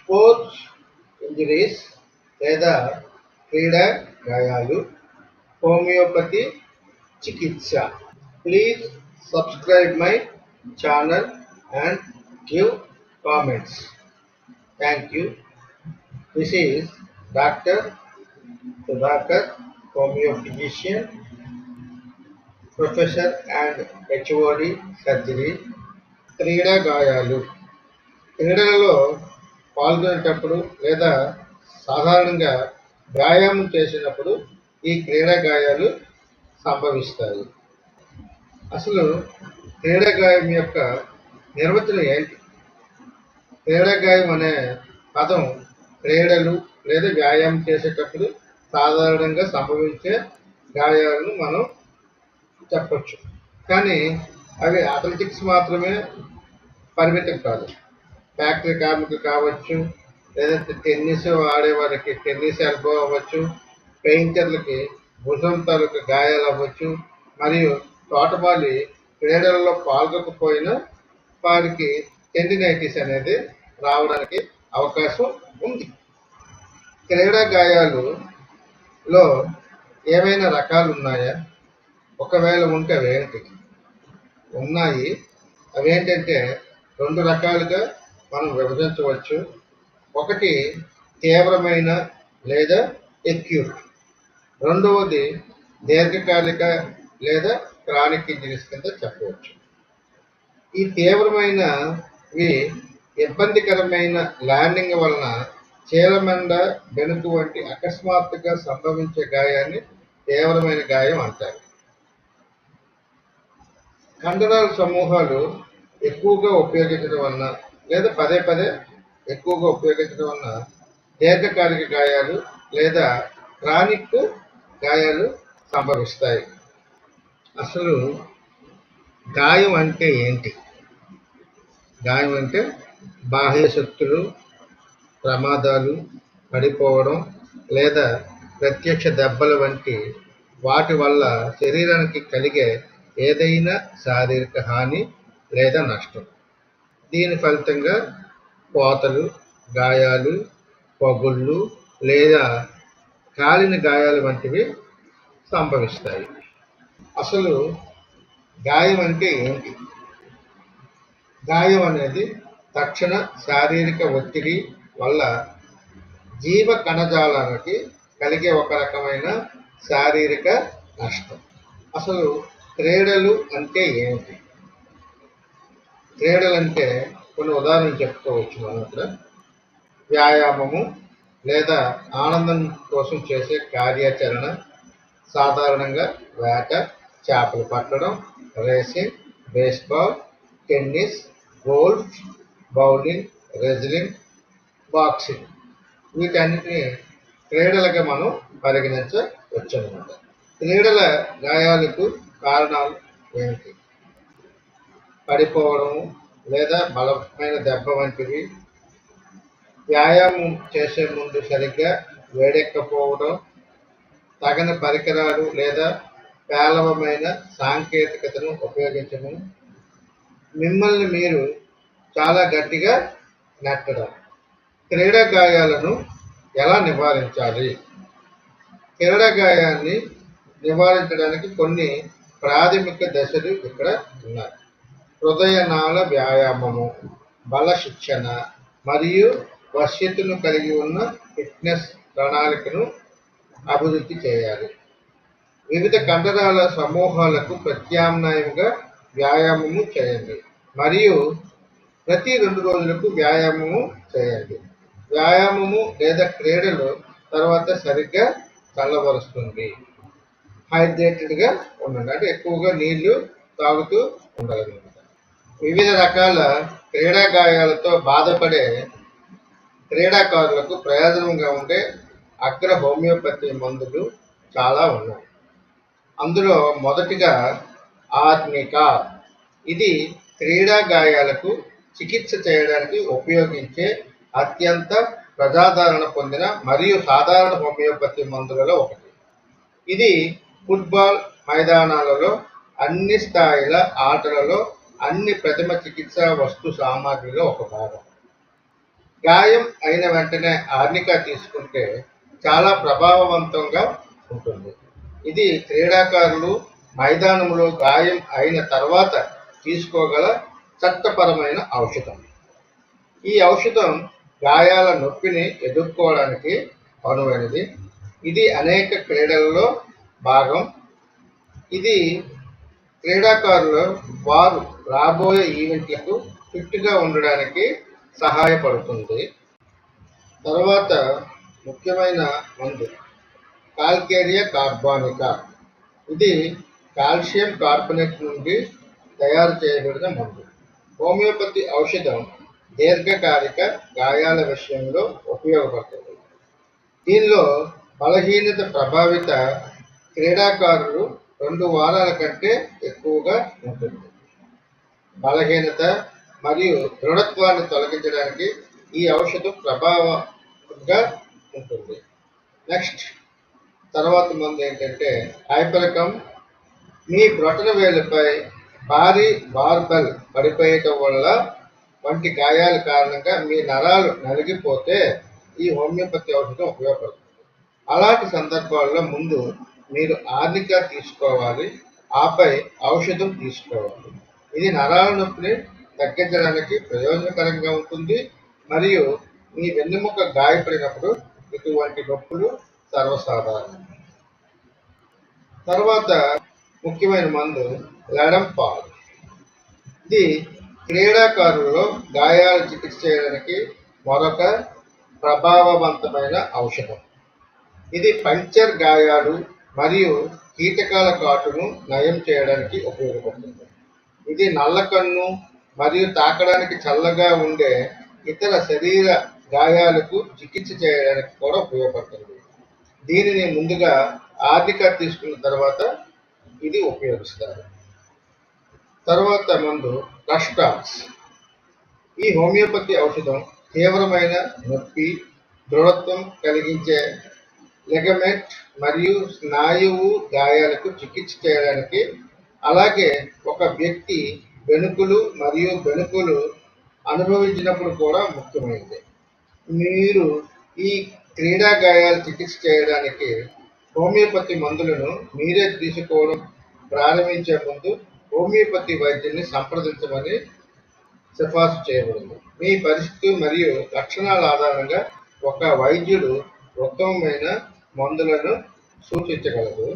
Sports injuries లేదా క్రీడా గాయాలు, హోమియోపతి చికిత్స. Please subscribe my channel and give comments. Thank you. This is Dr. Sudhakar, Homeo Physician, Professor and HOD Surgery. క్రీడా గాయాలు క్రీడలలో పాల్గొనేటప్పుడు లేదా సాధారణంగా వ్యాయామం చేసినప్పుడు ఈ క్రీడా గాయాలు సంభవిస్తాయి. అసలు క్రీడా గాయం యొక్క నిర్వచనం ఏంటి? క్రీడా గాయం అనే పదం క్రీడలు లేదా వ్యాయామం చేసేటప్పుడు సాధారణంగా సంభవించే గాయాలను మనం చెప్పచ్చు. కానీ అవి అథ్లెటిక్స్ మాత్రమే పరిమితం కాదు. ఫ్యాక్టరీ కార్మికులు కావచ్చు, లేదంటే టెన్నిస్ ఆడేవారికి టెన్నిస్ ఎల్బో అవ్వచ్చు, పెయింటర్లకి భుజం తాలూకు గాయాలు అవ్వచ్చు, మరియు తోటమాలి క్రీడలలో పాల్గొకపోయినా వారికి టెండినైటిస్ అనేది రావడానికి అవకాశం ఉంది. క్రీడా గాయాలలో ఏమైనా రకాలు ఉన్నాయా? ఒకవేళ ఉంటే అవేంటి? ఉన్నాయి. అవేంటంటే 2 రకాలుగా మనం విభజించవచ్చు. ఒకటి తీవ్రమైన లేదా ఎక్యూట్, రెండవది దీర్ఘకాలిక లేదా క్రానిక్ ఇంజరీస్ కింద చెప్పవచ్చు. ఈ తీవ్రమైనవి ఇబ్బందికరమైన ల్యాండింగ్ వలన చీలమండ, బెణుకు వంటి అకస్మాత్తుగా సంభవించే గాయాన్ని తీవ్రమైన గాయం అంటారు. కండరాల సమూహాలు ఎక్కువగా ఉపయోగించడం వలన లేదా పదే పదే ఎక్కువగా ఉపయోగించడం వలన దీర్ఘకాలిక గాయాలు లేదా క్రానిక్ గాయాలు సంభవిస్తాయి. అసలు గాయం అంటే ఏంటి? గాయం అంటే బాహ్య శక్తులు, ప్రమాదాలు, పడిపోవడం లేదా ప్రత్యక్ష దెబ్బల వంటి వాటి వల్ల శరీరానికి కలిగే ఏదైనా శారీరక హాని లేదా నష్టం. దీని ఫలితంగా కోతలు, గాయాలు, పగుళ్ళు లేదా కాలిన గాయాలు వంటివి సంభవిస్తాయి. అసలు గాయం అంటే ఏంటి? గాయం అనేది తక్షణ శారీరక ఒత్తిడి వల్ల జీవ కణజాలానికి కలిగే ఒక రకమైన శారీరక నష్టం. అసలు క్రీడలు అంటే ఏమిటి? క్రీడలు అంటే కొన్ని ఉదాహరణలు చెప్పుకోవచ్చు. మనం ఇక్కడ వ్యాయామము లేదా ఆనందం కోసం చేసే కార్యాచరణ, సాధారణంగా వేట, చేపలు పట్టడం, racing, baseball, tennis, golf, bowling, wrestling, boxing, వీటన్నిటిని క్రీడలుగా మనం పరిగణించవచ్చు అన్నమాట. క్రీడల గాయాలకు కారణాలు ఏమిటి? పడిపోవడం లేదా బలమైన దెబ్బ వంటివి, వ్యాయామం చేసే ముందు సరిగ్గా వేడెక్కపోవడం, తగిన పరికరాలు లేదా పేలవమైన సాంకేతికతను ఉపయోగించడం, మిమ్మల్ని మీరు చాలా గట్టిగా నెట్టడం. క్రీడా గాయాలను ఎలా నివారించాలి? క్రీడా గాయాన్ని నివారించడానికి కొన్ని ప్రాథమిక దశలు ఇక్కడ ఉన్నాయి. హృదయనాళ వ్యాయామము, బల శిక్షణ మరియు వశ్యతను కలిగి ఉన్న ఫిట్నెస్ ప్రణాళికను అభివృద్ధి చేయాలి. వివిధ కండరాల సమూహాలకు ప్రత్యామ్నాయంగా వ్యాయామము చేయండి మరియు ప్రతి 2 రోజులకు వ్యాయామము చేయండి. వ్యాయామము లేదా క్రీడలు తర్వాత సరిగ్గా చల్లబరుస్తుంది. హైడ్రేటెడ్గా ఉండండి, అంటే ఎక్కువగా నీళ్లు తాగుతూ ఉండాలన్నమాట. వివిధ రకాల క్రీడా గాయాలతో బాధపడే క్రీడాకారులకు ప్రయోజనంగా ఉండే అగ్ర హోమియోపతి మందులు చాలా ఉన్నాయి. అందులో మొదటిగా ఆర్నికా. ఇది క్రీడా గాయాలకు చికిత్స చేయడానికి ఉపయోగించే అత్యంత ప్రజాదరణ పొందిన మరియు సాధారణ హోమియోపతి మందులలో ఒకటి. ఇది ఫుట్బాల్ మైదానాలలో, అన్ని స్థాయిల ఆటలలో, అన్ని ప్రథమ చికిత్సా వస్తు సామాగ్రిలో ఒక భాగం. గాయం అయిన వెంటనే ఆర్నికా తీసుకుంటే చాలా ప్రభావవంతంగా ఉంటుంది. ఇది క్రీడాకారులు మైదానంలో గాయం అయిన తర్వాత తీసుకోగల చట్టపరమైన ఔషధం. ఈ ఔషధం గాయాల నొప్పిని ఎదుర్కోవడానికి అనువైనది. ఇది అనేక క్రీడలలో భాగం. ఇది క్రీడాకారులు వారు రాబోయే ఈవెంట్లకు ఫిట్గా ఉండడానికి సహాయపడుతుంది. తర్వాత ముఖ్యమైన మందు కాల్కేరియా కార్బానికా. ఇది కాల్షియం కార్బోనేట్ నుండి తయారు చేయబడిన మందు. హోమియోపతి ఔషధం దీర్ఘకాలిక గాయాల విషయంలో ఉపయోగపడుతుంది. దీనిలో బలహీనత ప్రభావిత క్రీడాకారులు 2 వారాల కంటే ఎక్కువగా ఉంటుంది. బలహీనత మరియు దృఢత్వాన్ని తొలగించడానికి ఈ ఔషధం ప్రభావంగా ఉంటుంది. నెక్స్ట్ తర్వాత మందు ఏంటంటే హైపర్కమ్. మీ బ్రొటన వేలుపై భారీ బార్బెల్ పడిపోయటం వల్ల వంటి గాయాల కారణంగా మీ నరాలు నలిగిపోతే ఈ హోమియోపతి ఔషధం ఉపయోగపడుతుంది. అలాంటి సందర్భాల్లో ముందు మీరు ఆర్నికా తీసుకోవాలి, ఆపై ఔషధం తీసుకోవాలి. ఇది నరాల నొప్పిని తగ్గించడానికి ప్రయోజనకరంగా ఉంటుంది మరియు మీ వెన్నెముక గాయపడినప్పుడు ఇటువంటి నొప్పులు సర్వసాధారణం. తర్వాత ముఖ్యమైన మందు లెడంపాల్. ఇది క్రీడాకారుల్లో గాయాలు చికిత్స చేయడానికి మరొక ప్రభావవంతమైన ఔషధం. ఇది పంక్చర్ గాయాలు మరియు కీటకాల కాటును నయం చేయడానికి ఉపయోగపడుతుంది. ఇది నల్లకన్ను మరియు తాకడానికి చల్లగా ఉండే ఇతర శరీర గాయాలకు చికిత్స చేయడానికి కూడా ఉపయోగపడుతుంది. దీనిని ముందుగా ఆర్నికా తీసుకున్న తర్వాత ఇది ఉపయోగిస్తారు. తర్వాత మందు రస్టాక్స్. ఈ హోమియోపతి ఔషధం తీవ్రమైన నొప్పి, దృఢత్వం కలిగించే లిగమెంట్ మరియు స్నాయువు గాయాలకు చికిత్స చేయడానికి, అలాగే ఒక వ్యక్తి వెనుకలు మరియు బెణుకులు అనుభవించినప్పుడు కూడా ముఖ్యమైనది. మీరు ఈ క్రీడా గాయాలు చికిత్స చేయడానికి హోమియోపతి మందులను మీరే తీసుకోవడం ప్రారంభించే ముందు హోమియోపతి వైద్యుని సంప్రదించమని సిఫార్సు చేయబడింది. మీ పరిస్థితి మరియు లక్షణాల ఆధారంగా ఒక వైద్యుడు ఉత్తమమైన మందులను సూచించగలరు.